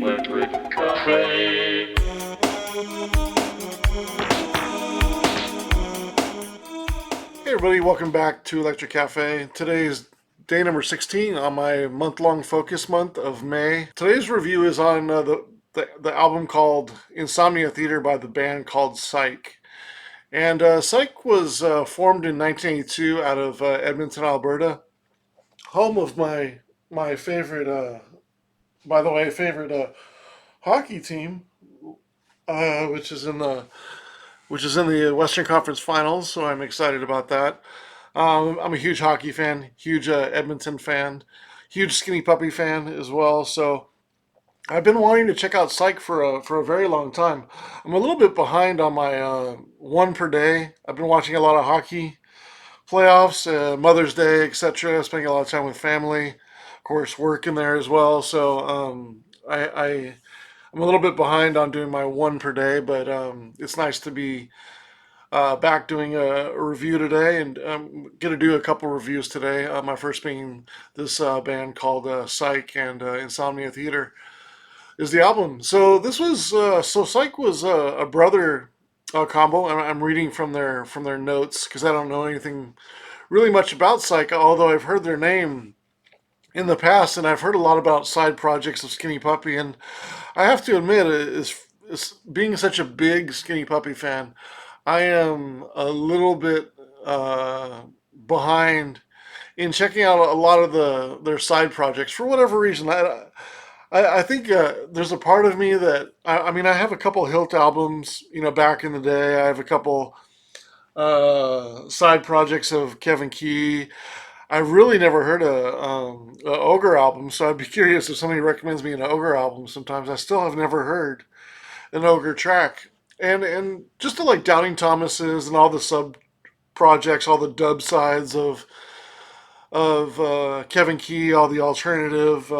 Electric Cafe. Hey everybody, welcome back to Electric Cafe. Today is day number 16 on my month-long focus month of May. Today's review is on the album called Insomnia Theatre by the band called Psyche. And Psyche was formed in 1982 out of Edmonton, Alberta, home of my favorite, by the way, favorite hockey team, which is in the Western Conference Finals. So I'm excited about that. I'm a huge hockey fan, huge Edmonton fan, huge Skinny Puppy fan as well. So I've been wanting to check out Psych for a very long time. I'm a little bit behind on my one per day. I've been watching a lot of hockey playoffs, Mother's Day, etc. Spending a lot of time with family, of course, working there as well. So I'm a little bit behind on doing my one per day, but it's nice to be back doing a review today, and I'm going to do a couple reviews today. My first being this band called Psyche, and Insomnia Theatre is the album. So this was Psyche was a brother combo. I'm reading from their notes because I don't know anything really much about Psyche, although I've heard their name in the past, and I've heard a lot about side projects of Skinny Puppy, and I have to admit, is being such a big Skinny Puppy fan, I am a little bit behind in checking out a lot of their side projects for whatever reason. I think there's a part of me that I mean I have a couple Hilt albums, back in the day. I have a couple side projects of Kevin Key. I've really never heard a Ogre album, so I'd be curious if somebody recommends me an Ogre album. Sometimes I still have never heard an Ogre track, and just to like Doubting Thomases and all the sub projects, all the dub sides of Kevin Key, all the alternative,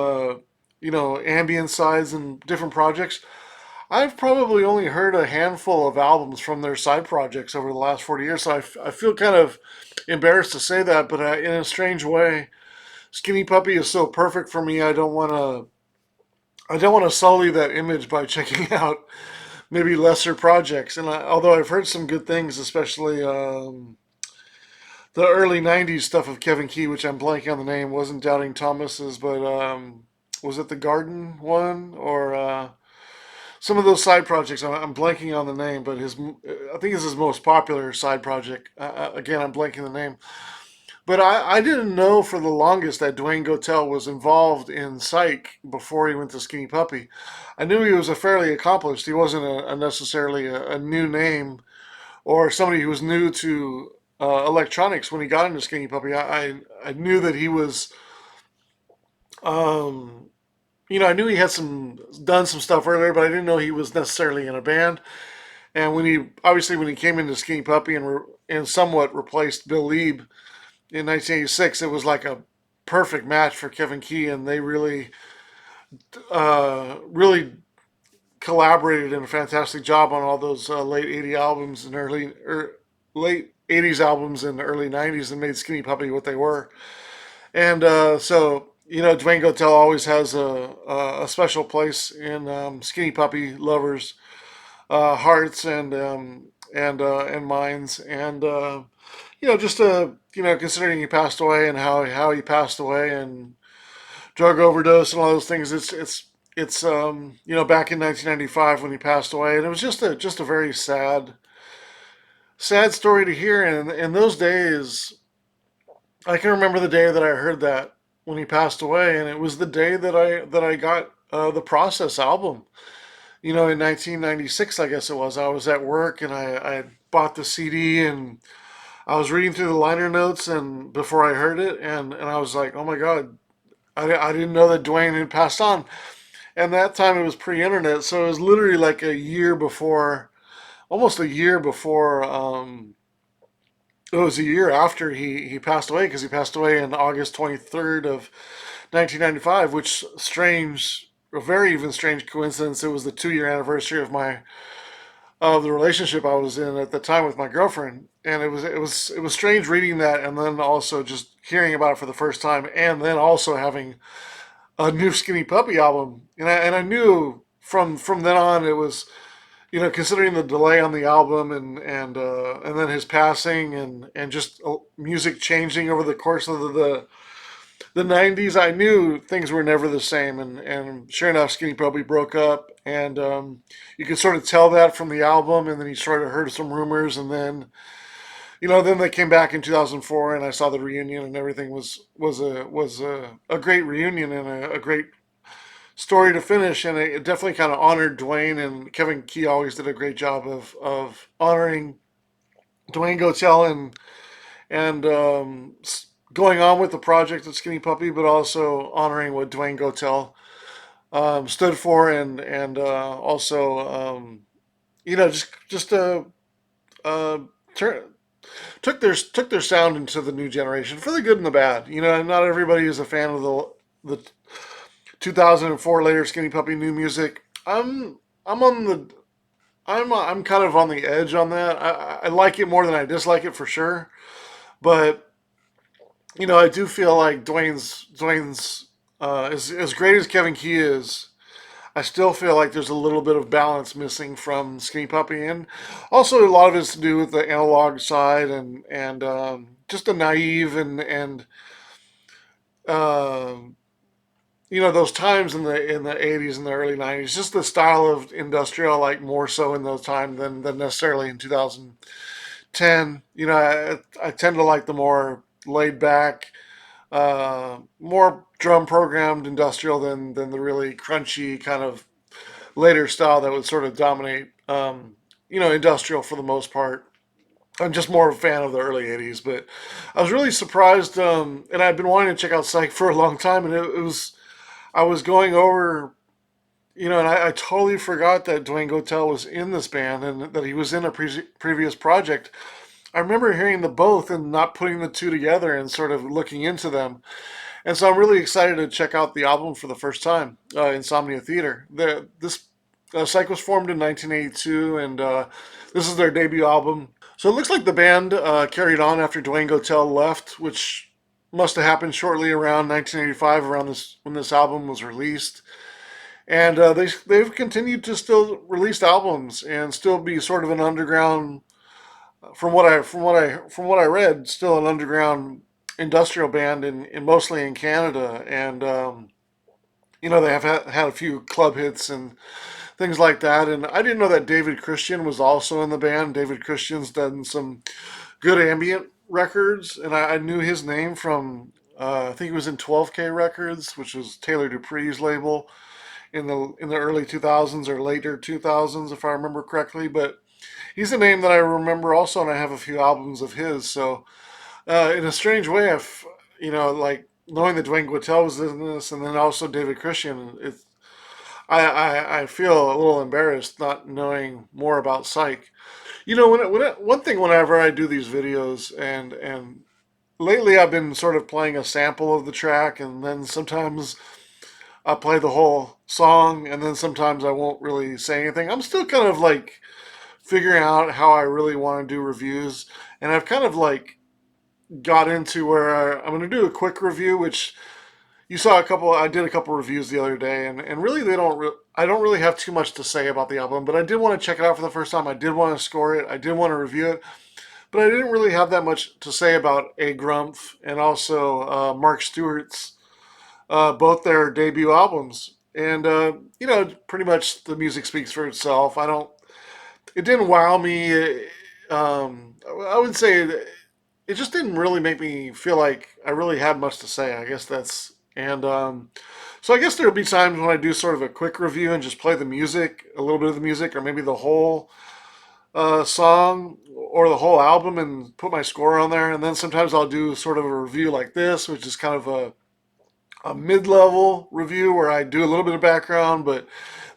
ambient sides and different projects. I've probably only heard a handful of albums from their side projects over the last 40 years, so I feel kind of embarrassed to say that, but in a strange way, Skinny Puppy is so perfect for me. I don't want to sully that image by checking out maybe lesser projects. And although I've heard some good things, especially the early '90s stuff of Kevin Key, which I'm blanking on the name, wasn't Doubting Thomas's, but was it the Garden one or some of those side projects? I'm blanking on the name, but I think it's his most popular side project. Again, I'm blanking the name. But I didn't know for the longest that Dwayne Gotel was involved in Psyche before he went to Skinny Puppy. I knew he was a fairly accomplished. He wasn't necessarily a new name or somebody who was new to electronics when he got into Skinny Puppy. I knew that he was, um, I knew he had done some stuff earlier, but I didn't know he was necessarily in a band. And when he came into Skinny Puppy and somewhat replaced Bill Lieb in 1986, it was like a perfect match for Kevin Key, and they really collaborated in a fantastic job on all those late '80s albums and late '80s albums and early '90s, and made Skinny Puppy what they were. And so Dwayne Gotel always has a special place in Skinny Puppy lovers' hearts and minds, and just considering he passed away and how he passed away and drug overdose and all those things. It's back in 1995 when he passed away, and it was just a very sad story to hear. And in those days, I can remember the day that I heard that when he passed away, and it was the day that I got the Process album. In 1996, I guess it was. I was at work and I bought the CD, and I was reading through the liner notes and before I heard it, and I was like, oh my God, I didn't know that Dwayne had passed on. And that time it was pre-internet, so it was literally like a year before, almost a year before. It was a year after he passed away, because he passed away on August 23rd of 1995, which a very even strange coincidence. It was the 2 year anniversary of the relationship I was in at the time with my girlfriend, and it was strange reading that, and then also just hearing about it for the first time, and then also having a new Skinny Puppy album, and I knew from then on it was, considering the delay on the album and then his passing and just music changing over the course of the 90s, I knew things were never the same. And sure enough, Skinny Puppy broke up. And you could sort of tell that from the album. And then you sort of heard some rumors. And then, then they came back in 2004 and I saw the reunion and everything was a great reunion and a great story to finish. And it definitely kind of honored Dwayne, and Kevin Key always did a great job of honoring Dwayne Gotel and going on with the project of Skinny Puppy, but also honoring what Dwayne Gotel stood for, and also uh, tur took their sound into the new generation for the good and the bad. Not everybody is a fan of the 2004 later Skinny Puppy new music. I'm on the I'm kind of on the edge on that. I like it more than I dislike it for sure, but I do feel like Dwayne's as great as Kevin Key is. I still feel like there's a little bit of balance missing from Skinny Puppy, and also a lot of it's to do with the analog side and just the naive and uh, those times in the 80s and the early 90s. Just the style of industrial, like more so in those times than necessarily in 2010. I tend to like the more laid back, more drum programmed industrial than the really crunchy kind of later style that would sort of dominate, industrial for the most part. I'm just more of a fan of the early 80s, but I was really surprised, and I've been wanting to check out Psych for a long time, and it was, I was going over, and I totally forgot that Dwayne Gotel was in this band and that he was in a previous project. I remember hearing the both and not putting the two together and sort of looking into them. And so I'm really excited to check out the album for the first time, Insomnia Theatre. This Psych was formed in 1982, and this is their debut album. So it looks like the band carried on after Dwayne Gotel left, which must have happened shortly around 1985, around this when this album was released. And they've continued to still release albums and still be sort of an underground, from what I read, still an underground industrial band in mostly in Canada. And they have had a few club hits and things like that. And I didn't know that David Christian was also in the band. David Christian's done some good ambient records, and I knew his name from I think he was in 12K Records, which was Taylor Dupree's label in the early 2000s or later 2000s, if I remember correctly. But he's a name that I remember also, and I have a few albums of his. So in a strange way, like knowing that Dwayne Guatel was in this, and then also David Christian, I feel a little embarrassed not knowing more about Psych. One thing whenever I do these videos, and lately I've been sort of playing a sample of the track, and then sometimes I play the whole song, and then sometimes I won't really say anything. I'm still kind of like figuring out how I really want to do reviews, and I've kind of like got into where I'm going to do a quick review, which you saw a couple. I did a couple reviews the other day, and really they don't. I don't really have too much to say about the album, but I did want to check it out for the first time. I did want to score it. I did want to review it, but I didn't really have that much to say about A Grumpf and also Mark Stewart's, both their debut albums. And pretty much the music speaks for itself. I don't. It didn't wow me. I would say it just didn't really make me feel like I really had much to say. I guess that's and so I guess there'll be times when I do sort of a quick review and just play the music, a little bit of the music, or maybe the whole song or the whole album and put my score on there. And then sometimes I'll do sort of a review like this, which is kind of a mid-level review where I do a little bit of background, but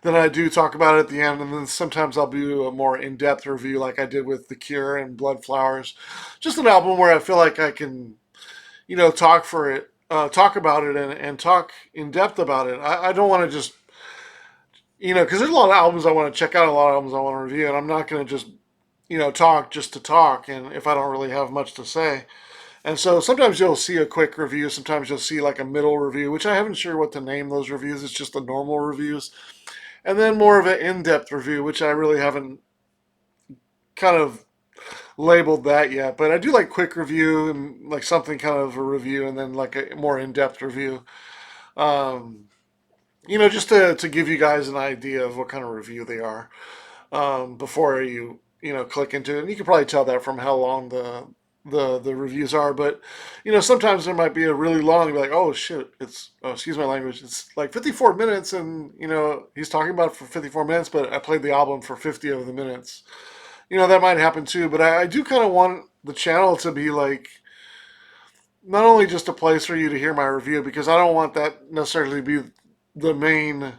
then I do talk about it at the end. And then sometimes I'll do a more in-depth review like I did with The Cure and Blood Flowers. Just an album where I feel like I can, talk about it and talk in depth about it. I don't want to just, because there's a lot of albums I want to check out, a lot of albums I want to review, and I'm not going to just, talk just to talk, and if I don't really have much to say. And so sometimes you'll see a quick review, sometimes you'll see like a middle review, which I haven't sure what to name those reviews. It's just the normal reviews. And then more of an in-depth review, which I really haven't kind of labeled that yet. But I do like quick review and like something kind of a review and then like a more in-depth review. Um, just to give you guys an idea of what kind of review they are before you click into it. And you can probably tell that from how long the reviews are. But sometimes there might be a really long, like, oh shit, excuse my language, it's like 54 minutes, and he's talking about it for 54 minutes, but I played the album for 50 of the minutes. That might happen too. But I do kind of want the channel to be like not only just a place for you to hear my review, because I don't want that necessarily to be the main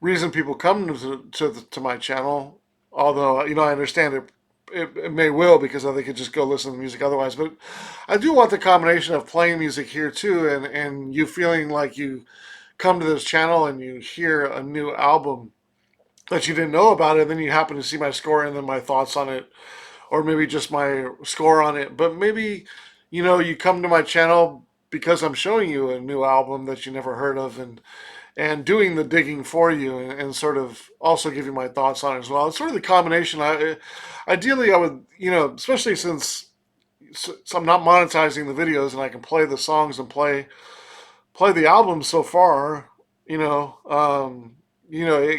reason people come to my channel. Although I understand it may will, because they could just go listen to music otherwise. But I do want the combination of playing music here too, and you feeling like you come to this channel and you hear a new album that you didn't know about it, and then you happen to see my score and then my thoughts on it, or maybe just my score on it. But maybe you come to my channel because I'm showing you a new album that you never heard of, and doing the digging for you, and sort of also giving my thoughts on it as well. It's sort of the combination. Ideally, I would, especially since I'm not monetizing the videos and I can play the songs and play the album so far, it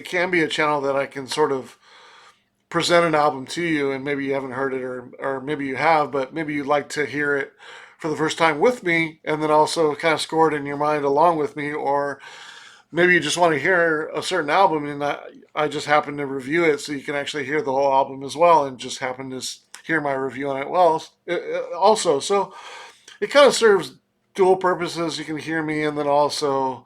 can be a channel that I can sort of present an album to you, and maybe you haven't heard it, or maybe you have, but maybe you'd like to hear it for the first time with me, and then also kind of score it in your mind along with me, or maybe you just want to hear a certain album, and I just happen to review it, so you can actually hear the whole album as well, and just happen to hear my review on it also. So it kind of serves dual purposes. You can hear me and then also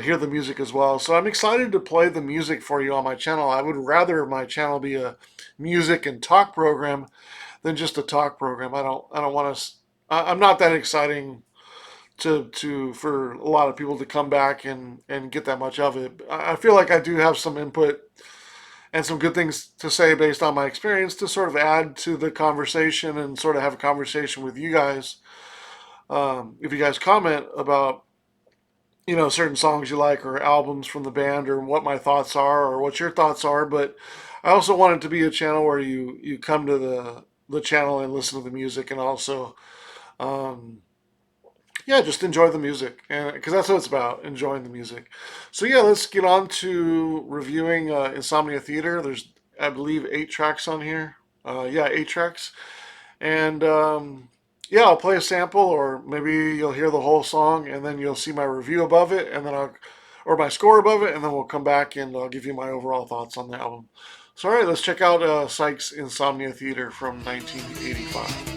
hear the music as well. So I'm excited to play the music for you on my channel. I would rather my channel be a music and talk program than just a talk program. I don't want to. I'm not that exciting for a lot of people to come back and get that much of it. I feel like I do have some input and some good things to say based on my experience to sort of add to the conversation and sort of have a conversation with you guys. If you guys comment about certain songs you like, or albums from the band, or what my thoughts are, or what your thoughts are. But I also want it to be a channel where you come to the channel and listen to the music, and also just enjoy the music, and because that's what it's about, enjoying the music. So let's get on to reviewing Insomnia Theatre. There's, I believe, 8 tracks on here. 8 tracks. And I'll play a sample, or maybe you'll hear the whole song, and then you'll see my review above it, and then or my score above it, and then we'll come back and I'll give you my overall thoughts on the album. So, all right, let's check out Psyche's Insomnia Theatre from 1985.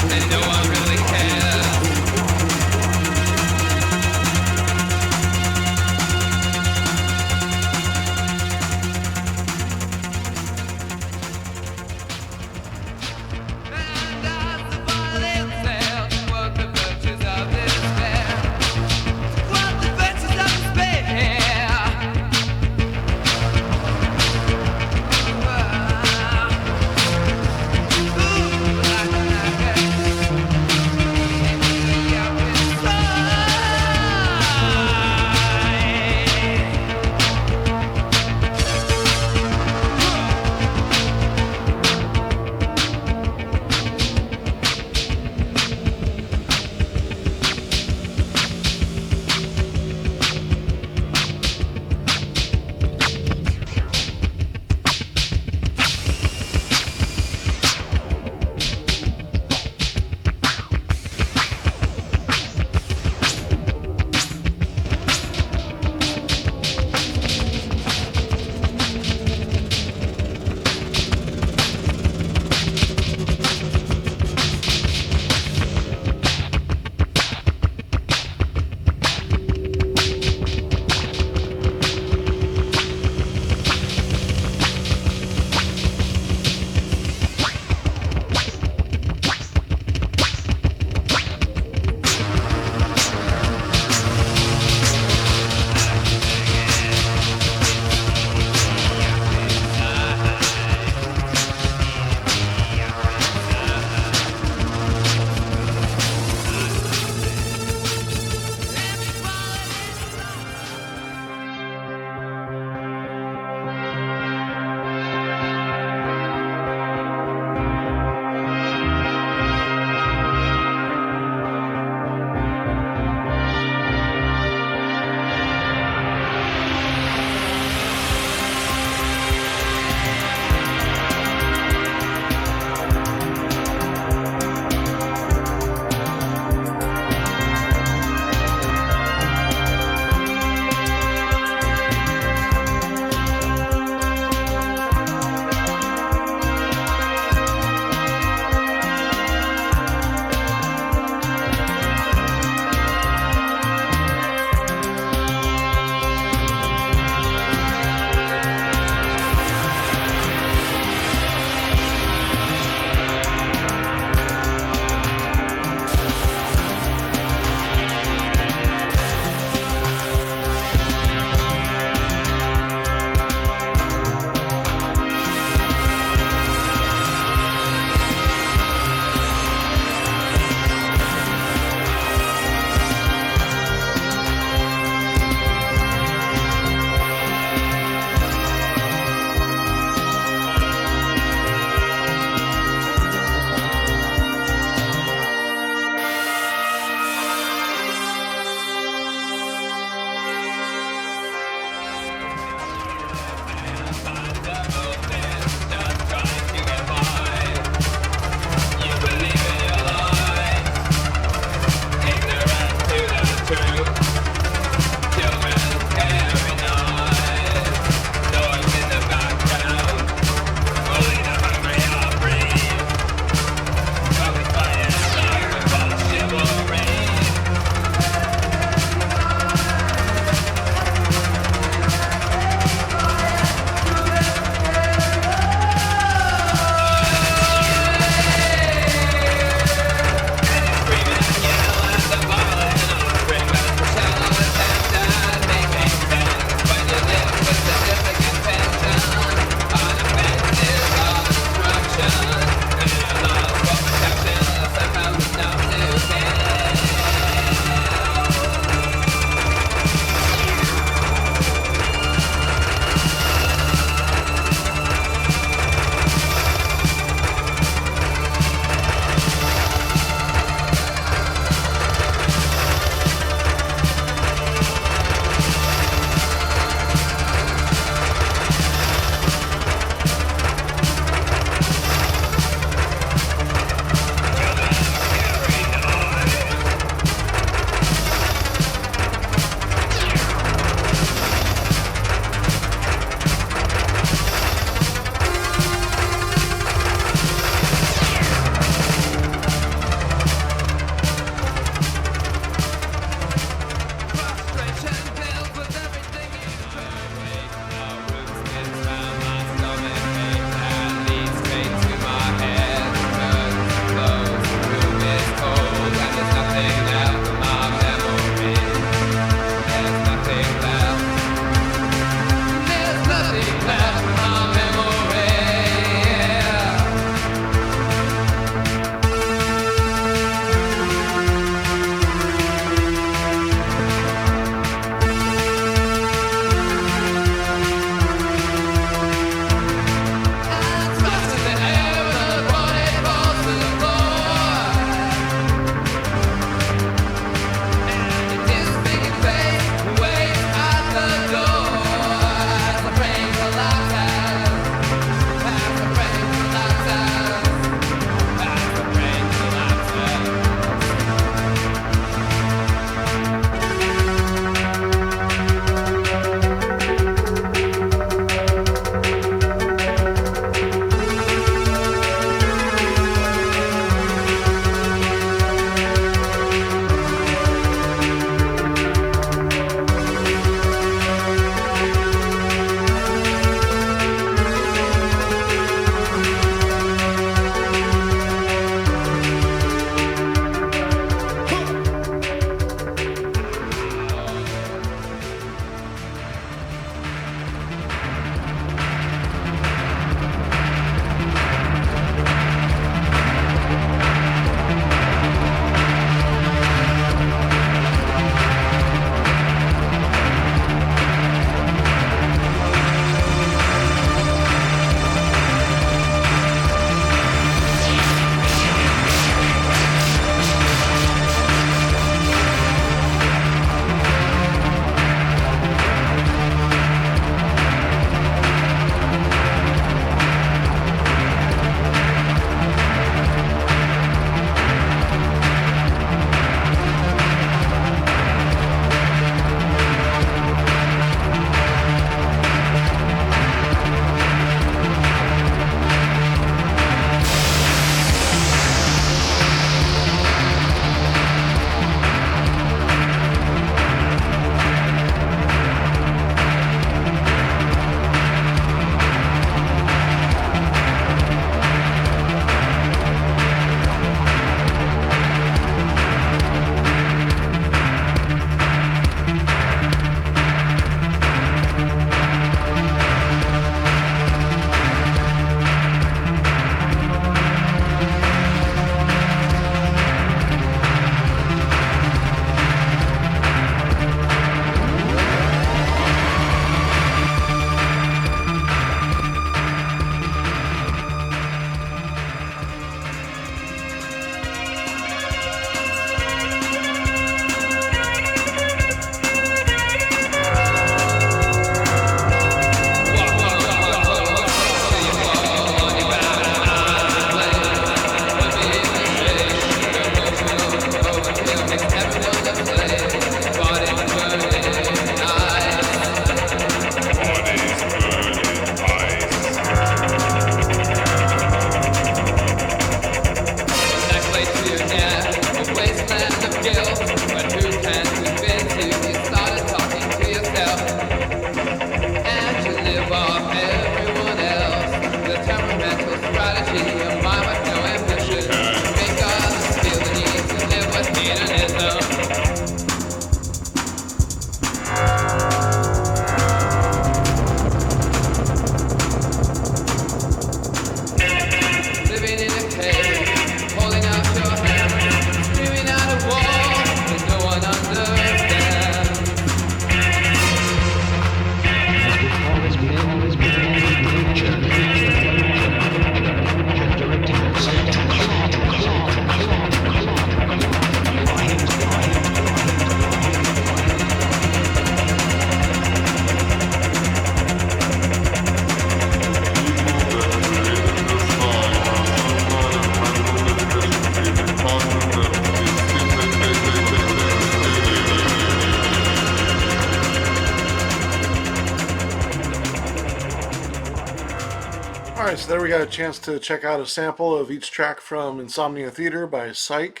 All right, so there we got a chance to check out a sample of each track from Insomnia Theatre by Psyche.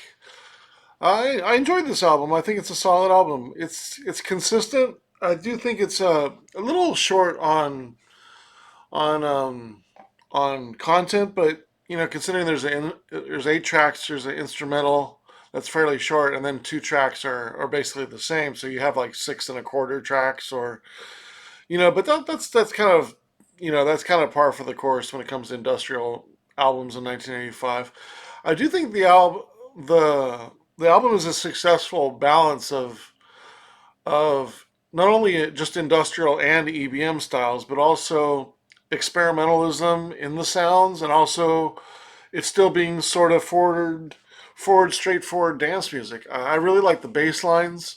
I enjoyed this album. I think it's a solid album. It's consistent. I do think it's a little short on on content, but considering there's 8 tracks, there's an instrumental that's fairly short, and then 2 tracks are basically the same. So you have like 6 1/4 tracks, or but that's kind of that's kind of par for the course when it comes to industrial albums in 1985. I do think the album is a successful balance of not only just industrial and EBM styles, but also experimentalism in the sounds, and also it's still being sort of straightforward dance music. I really like the bass lines,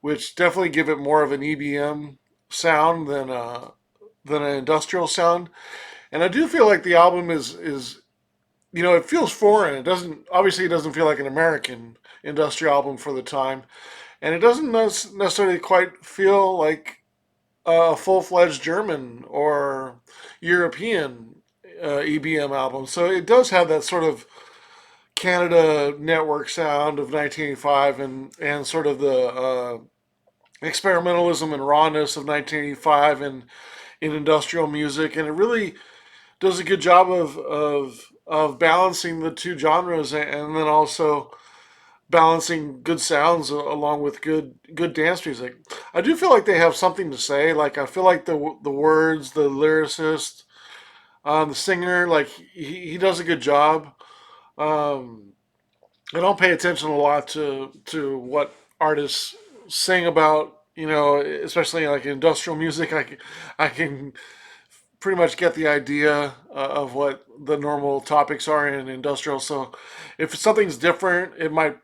which definitely give it more of an EBM sound than an industrial sound. And I do feel like the album is it feels foreign. It doesn't feel like an American industrial album for the time, and it doesn't necessarily quite feel like a full-fledged German or European EBM album. So it does have that sort of Canada network sound of 1985, and sort of the experimentalism and rawness of 1985 in industrial music, and it really does a good job of balancing the two genres, and then also balancing good sounds along with good dance music. I do feel like they have something to say. Like, I feel like the words, the lyricist, the singer, like he does a good job. Um, I don't pay attention a lot to what artists sing about, especially like industrial music. I can pretty much get the idea of what the normal topics are in industrial. So if something's different, it might,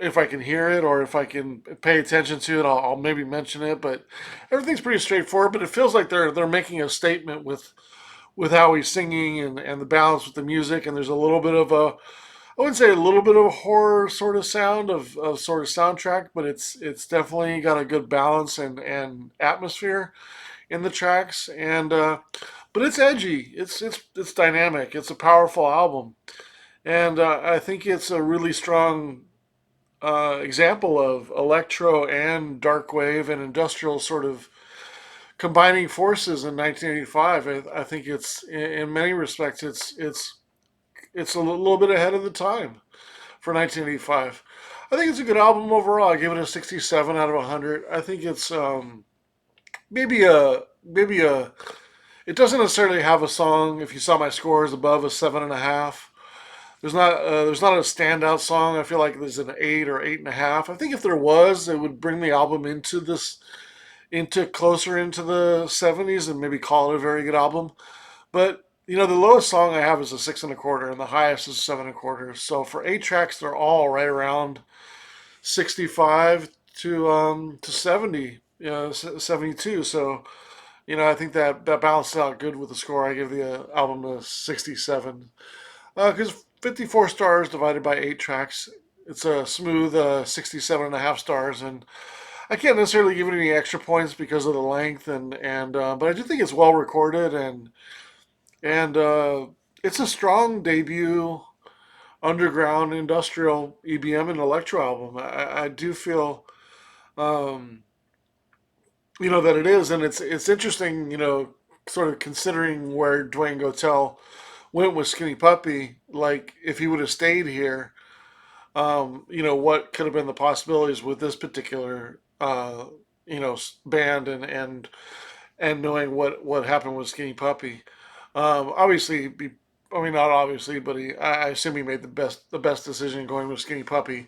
if I can hear it or if I can pay attention to it, I'll maybe mention it. But everything's pretty straightforward. But it feels like they're making a statement with how he's singing, and the balance with the music. And there's a little bit of I wouldn't say a little bit of a horror sort of sound of sort of soundtrack, but it's definitely got a good balance and atmosphere in the tracks. And but it's edgy. It's dynamic. It's a powerful album, and I think it's a really strong example of electro and darkwave and industrial sort of combining forces in 1985. I think in many respects it's a little bit ahead of the time for 1985. I think it's a good album overall. I give it a 67 out of 100. I think it's maybe a it doesn't necessarily have a song. If you saw my scores above a 7.5, there's not a standout song. I feel like there's an 8 or 8.5. I think if there was, it would bring the album into closer into the 70s and maybe call it a very good album. But the lowest song I have is a 6 1/4, and the highest is 7 1/4. So for 8 tracks, they're all right around 65 to 70, 72. So I think that balances out good with the score. I give the album a 67 because 54 stars divided by 8 tracks. It's a smooth 67.5 stars, and I can't necessarily give it any extra points because of the length, and but I do think it's well recorded, and it's a strong debut underground industrial EBM and electro album. I do feel um, that it is, and it's interesting, sort of considering where Dwayne Gotel went with Skinny Puppy. Like, if he would have stayed here, what could have been the possibilities with this particular band, and knowing what happened with Skinny Puppy. Obviously, I mean, not obviously, but I assume he made the best decision going with Skinny Puppy.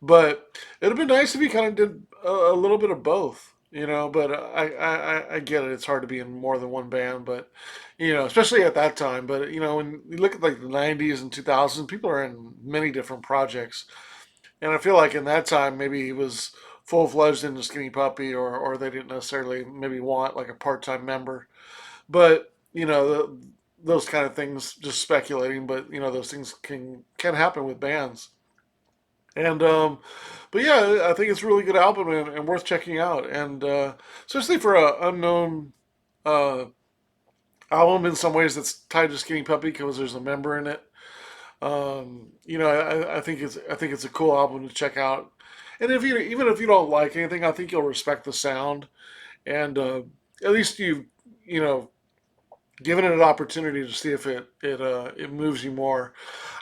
But it'd have been nice if he kind of did a little bit of both. But I get it. It's hard to be in more than one band, but especially at that time. But when you look at like the '90s and 2000s, people are in many different projects, and I feel like in that time maybe he was full fledged into Skinny Puppy, or they didn't necessarily maybe want like a part time member. But those kind of things, just speculating. But those things can happen with bands. And but yeah, I think it's a really good album, and worth checking out. And especially for a unknown uh, album in some ways that's tied to Skinny Puppy because there's a member in it. I think it's a cool album to check out. And if you even if you don't like anything, I think you'll respect the sound, and at least you know given it an opportunity to see if it moves you more.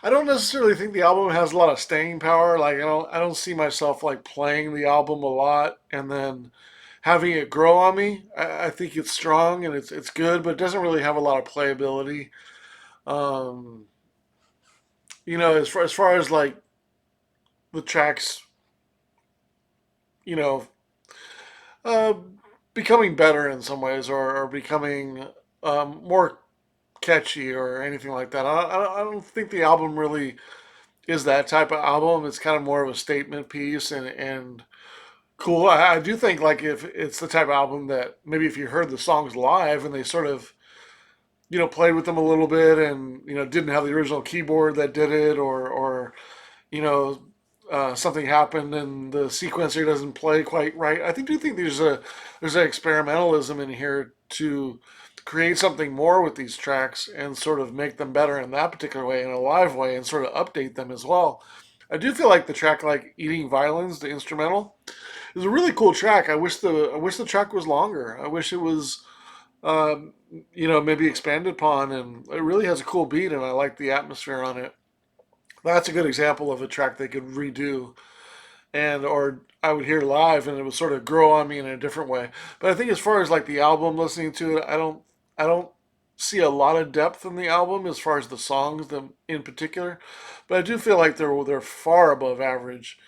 I don't necessarily think the album has a lot of staying power. Like I don't see myself like playing the album a lot and then having it grow on me. I think it's strong and it's good, but it doesn't really have a lot of playability. Um, as far as like the tracks, you know, uh, becoming better in some ways or becoming more catchy or anything like that. I don't think the album really is that type of album. It's kind of more of a statement piece and cool. I do think like if it's the type of album that maybe if you heard the songs live and they sort of played with them a little bit and didn't have the original keyboard that did it or you know something happened and the sequencer doesn't play quite right. I do think there's an experimentalism in here to create something more with these tracks and sort of make them better in that particular way in a live way and sort of update them as well. I do feel like the track like Eating Violins, the instrumental, is a really cool track. I wish the track was longer. I wish it was um, maybe expanded upon and it really has a cool beat and I like the atmosphere on it. That's a good example of a track they could redo and or I would hear live and it would sort of grow on me in a different way. But I think as far as like the album listening to it, I don't see a lot of depth in the album as far as the songs them in particular. But I do feel like they're far above average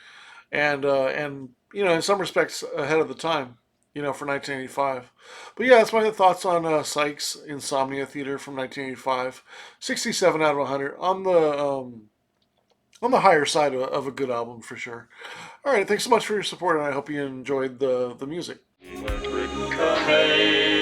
and in some respects ahead of the time. For 1985. But yeah, that's my thoughts on Psyche's Insomnia Theatre from 1985. 67 out of 100 on the higher side of a good album for sure. All right, thanks so much for your support, and I hope you enjoyed the music. Electric cafe.